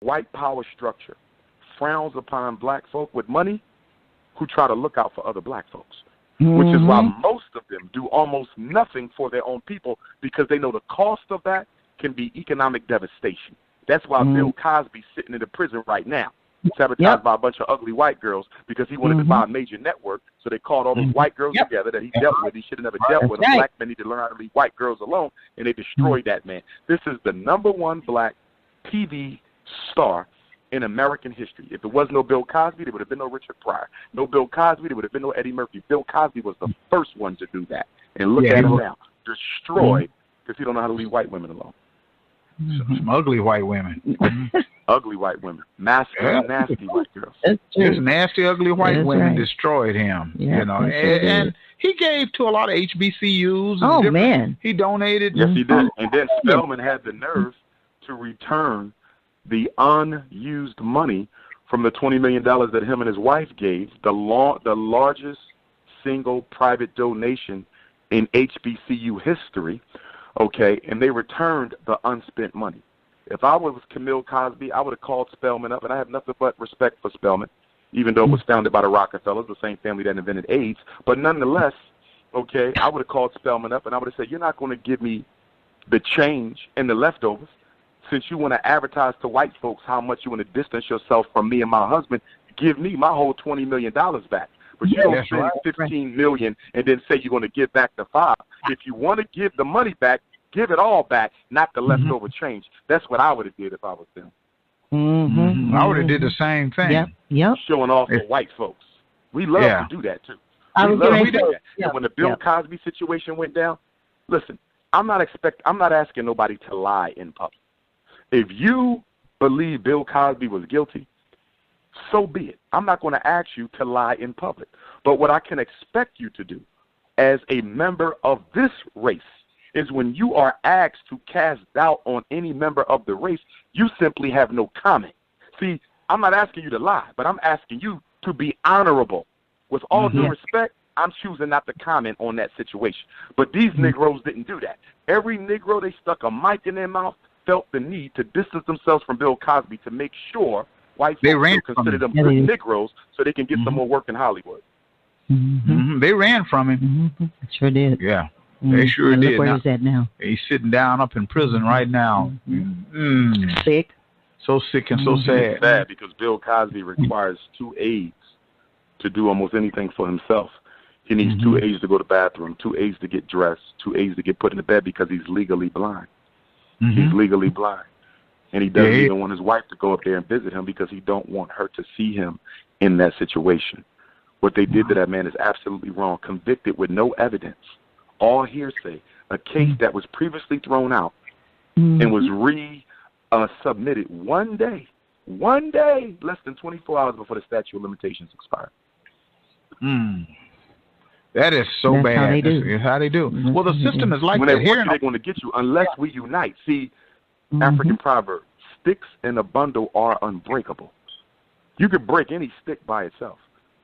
white power structure frowns upon black folk with money who try to look out for other black folks, which is why most of them do almost nothing for their own people because they know the cost of that can be economic devastation. That's why Bill Cosby's sitting in the prison right now, sabotaged by a bunch of ugly white girls because he wanted to buy a major network, so they called all those white girls together that he dealt with. He should have never dealt with them. Black men need to learn how to leave white girls alone, and they destroyed that man. This is the #1 black TV star in American history. If it was no Bill Cosby, there would have been no Richard Pryor. No Bill Cosby, there would have been no Eddie Murphy. Bill Cosby was the first one to do that. And look at him now, destroyed because he don't know how to leave white women alone. Some ugly white women. Ugly white women. Masculine, nasty white girls. Just nasty, ugly white women destroyed him. Yeah, you know, and he gave to a lot of HBCUs. Oh, man. He donated. Yes, he did. And then Spelman had the nerve to return the unused money from the $20 million that him and his wife gave, the largest single private donation in HBCU history, okay, and they returned the unspent money. If I was Camille Cosby, I would have called Spelman up, and I have nothing but respect for Spelman, even though it was founded by the Rockefellers, the same family that invented AIDS. But nonetheless, okay, I would have called Spelman up, and I would have said, you're not going to give me the change and the leftovers. Since you want to advertise to white folks how much you want to distance yourself from me and my husband, give me my whole $20 million back. But you don't spend $15 million and then say you're going to give back the $5 million. If you want to give the money back, give it all back, not the leftover change. That's what I would have did if I was them. I would have did the same thing. Showing off for white folks. We love to do that, too. We do that. And when the Bill Cosby situation went down, listen, I'm not asking nobody to lie in public. If you believe Bill Cosby was guilty, so be it. I'm not going to ask you to lie in public. But what I can expect you to do as a member of this race is when you are asked to cast doubt on any member of the race, you simply have no comment. See, I'm not asking you to lie, but I'm asking you to be honorable. With all due respect, I'm choosing not to comment on that situation. But these Negroes didn't do that. Every Negro, they stuck a mic in their mouth, felt the need to distance themselves from Bill Cosby to make sure white folks consider them good Negroes so they can get some more work in Hollywood. They ran from him. Sure did. Yeah, they sure did. Look where he's at now. He's sitting down up in prison right now. Sick. So sick and so sad. It's sad because Bill Cosby requires 2 aides to do almost anything for himself. He needs 2 aides to go to the bathroom, 2 aides to get dressed, 2 aides to get put in the bed because he's legally blind. He's legally blind. And he doesn't even want his wife to go up there and visit him because he don't want her to see him in that situation. What they did to that man is absolutely wrong. Convicted with no evidence. All hearsay. A case that was previously thrown out and was submitted one day, less than 24 hours before the statute of limitations expired. That is so That's bad. How they do. That's how they do. Well, the system is like when that they here. want you, they're going to get you unless we unite. See, African proverb, sticks in a bundle are unbreakable. You could break any stick by itself,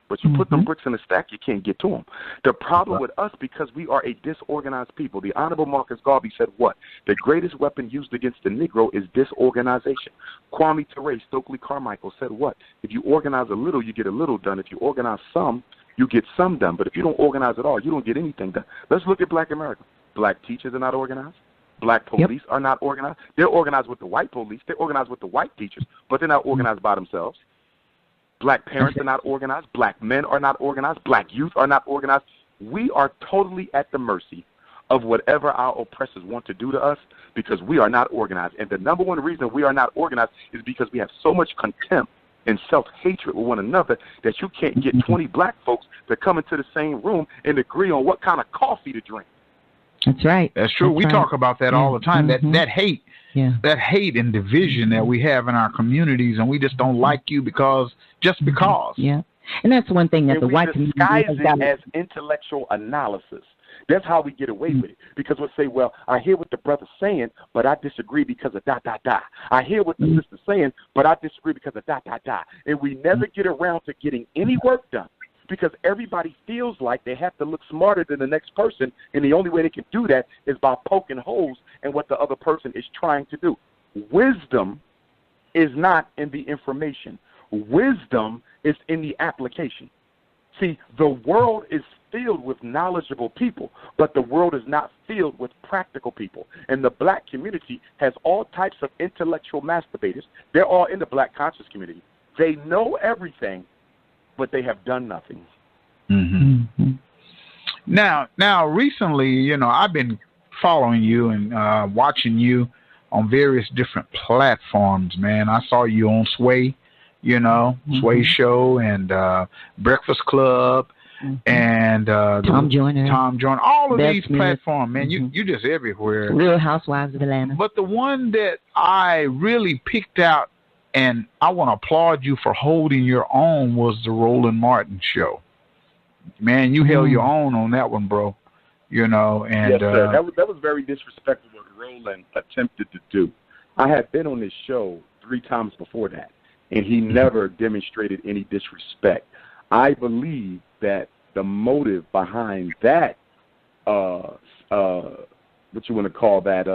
but you put them bricks in a stack, you can't get to them. The problem with us, because we are a disorganized people, the Honorable Marcus Garvey said what? The greatest weapon used against the Negro is disorganization. Kwame Ture, Stokely Carmichael said what? If you organize a little, you get a little done. If you organize some, you get some done. But if you don't organize at all, you don't get anything done. Let's look at black America. Black teachers are not organized. Black police are not organized. They're organized with the white police. They're organized with the white teachers, but they're not organized by themselves. Black parents are not organized. Black men are not organized. Black youth are not organized. We are totally at the mercy of whatever our oppressors want to do to us because we are not organized. And the number one reason we are not organized is because we have so much contempt and self-hatred with one another that you can't get 20 black folks to come into the same room and agree on what kind of coffee to drink. That's right. That's true. We talk about that all the time. That hate, that hate and division that we have in our communities, and we just don't like you just because. Yeah, and that's one thing that the white community disguise it as intellectual analysis. That's how we get away with it. Because we'll say, well, I hear what the brother's saying, but I disagree because of ... I hear what the sister's saying, but I disagree because of ... And we never get around to getting any work done because everybody feels like they have to look smarter than the next person, and the only way they can do that is by poking holes in what the other person is trying to do. Wisdom is not in the information. Wisdom is in the application. See, the world is filled with knowledgeable people, but the world is not filled with practical people. And the black community has all types of intellectual masturbators. They're all in the black conscious community. They know everything, but they have done nothing. Mm-hmm. Now, recently, you know, I've been following you and watching you on various different platforms, man. I saw you on Sway, you know, Sway Show and Breakfast Club and Tom Joyner, all of these platforms, man. You just everywhere. Real Housewives of Atlanta. But the one that I really picked out, and I want to applaud you for holding your own, was the Roland Martin show. Man, you held your own on that one, bro. You know, and yes, sir. That was very disrespectful what Roland attempted to do. I had been on this show 3 times before that, and he never demonstrated any disrespect. I believe that the motive behind that, what you want to call that,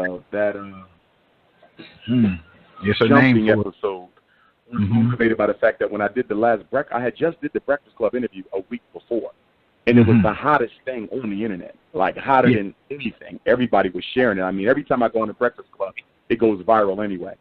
it's a jumping name episode, was motivated by the fact that when I did the last I had just did the Breakfast Club interview a week before, and it was the hottest thing on the internet, like hotter than anything. Everybody was sharing it. I mean, every time I go on the Breakfast Club, it goes viral anyway.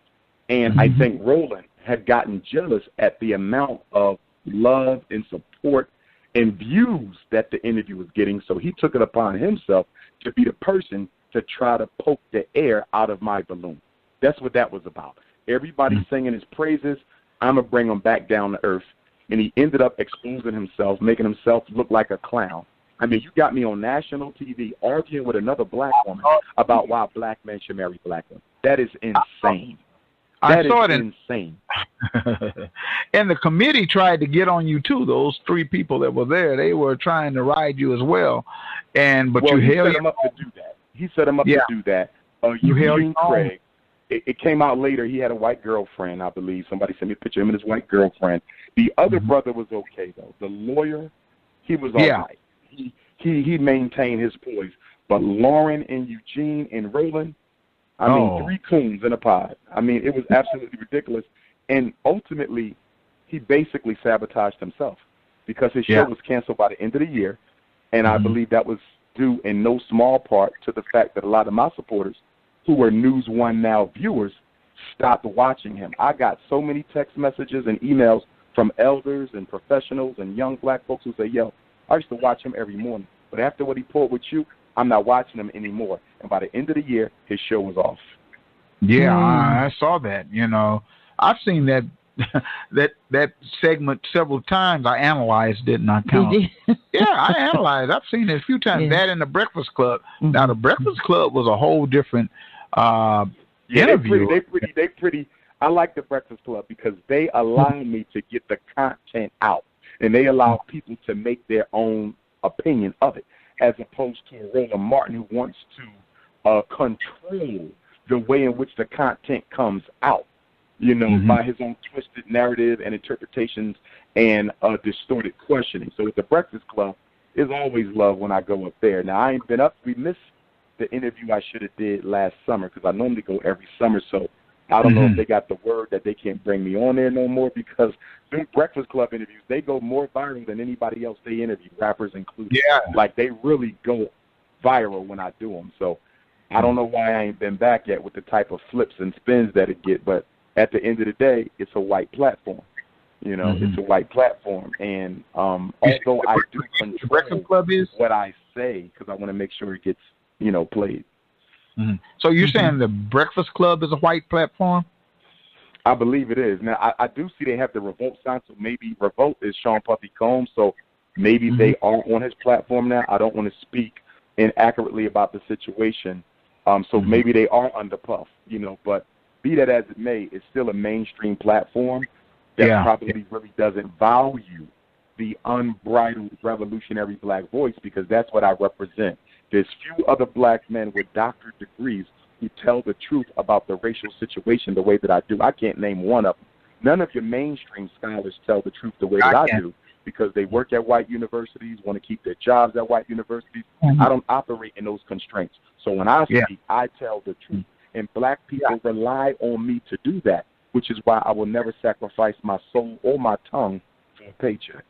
And I think Roland had gotten jealous at the amount of love and support and views that the interview was getting, so he took it upon himself to be the person to try to poke the air out of my balloon. That's what that was about. Everybody singing his praises, I'm going to bring him back down to earth. And he ended up exposing himself, making himself look like a clown. I mean, you got me on national TV arguing with another black woman about why black men should marry black women. That is insane. That is insane. And the committee tried to get on you too. Those 3 people that were there, they were trying to ride you as well. But you held him up to do that. He set him up to do that. You held Craig. It came out later. He had a white girlfriend, I believe. Somebody sent me a picture of him and his white girlfriend. The other brother was okay though. The lawyer, he was all right. He maintained his poise. But Lauren and Eugene and Roland, I mean, 3 coons in a pod. I mean, it was absolutely ridiculous. And ultimately, he basically sabotaged himself because his show was canceled by the end of the year. And I believe that was due in no small part to the fact that a lot of my supporters, who were News One Now viewers, stopped watching him. I got so many text messages and emails from elders and professionals and young black folks who say, yo, I used to watch him every morning. But after what he pulled with you, I'm not watching him anymore. And by the end of the year, his show was off. Yeah, I saw that. You know, I've seen that that segment several times. I analyzed it and I counted. Yeah, I analyzed. I've seen it a few times. That in the Breakfast Club. Now, the Breakfast Club was a whole different interview. They pretty. I like the Breakfast Club because they allow me to get the content out, and they allow people to make their own opinion of it, as opposed to Roland Martin, who wants to control the way in which the content comes out, you know, by his own twisted narrative and interpretations and distorted questioning. So with the Breakfast Club, it's always love when I go up there. Now, I ain't been up. We missed the interview I should have did last summer because I normally go every summer, so I don't know if they got the word that they can't bring me on there no more, because the Breakfast Club interviews, they go more viral than anybody else they interview, rappers included. Yeah. Like, they really go viral when I do them. So I don't know why I ain't been back yet with the type of flips and spins that it get, but at the end of the day, it's a white platform. You know, it's a white platform. And although I do control what I say because I want to make sure it gets, you know, played. So you're saying the Breakfast Club is a white platform? I believe it is. Now, I do see they have the Revolt sign, so maybe Revolt is Sean Puffy Combs, so maybe they are on his platform now. I don't want to speak inaccurately about the situation, so maybe they are under Puff, you know, but be that as it may, it's still a mainstream platform that probably really doesn't value the unbridled revolutionary black voice, because that's what I represent. There's few other black men with doctorate degrees who tell the truth about the racial situation the way that I do. I can't name one of them. None of your mainstream scholars tell the truth the way that I do, because they work at white universities, want to keep their jobs at white universities. I don't operate in those constraints. So when I speak, I tell the truth. And black people rely on me to do that, which is why I will never sacrifice my soul or my tongue for a paycheck.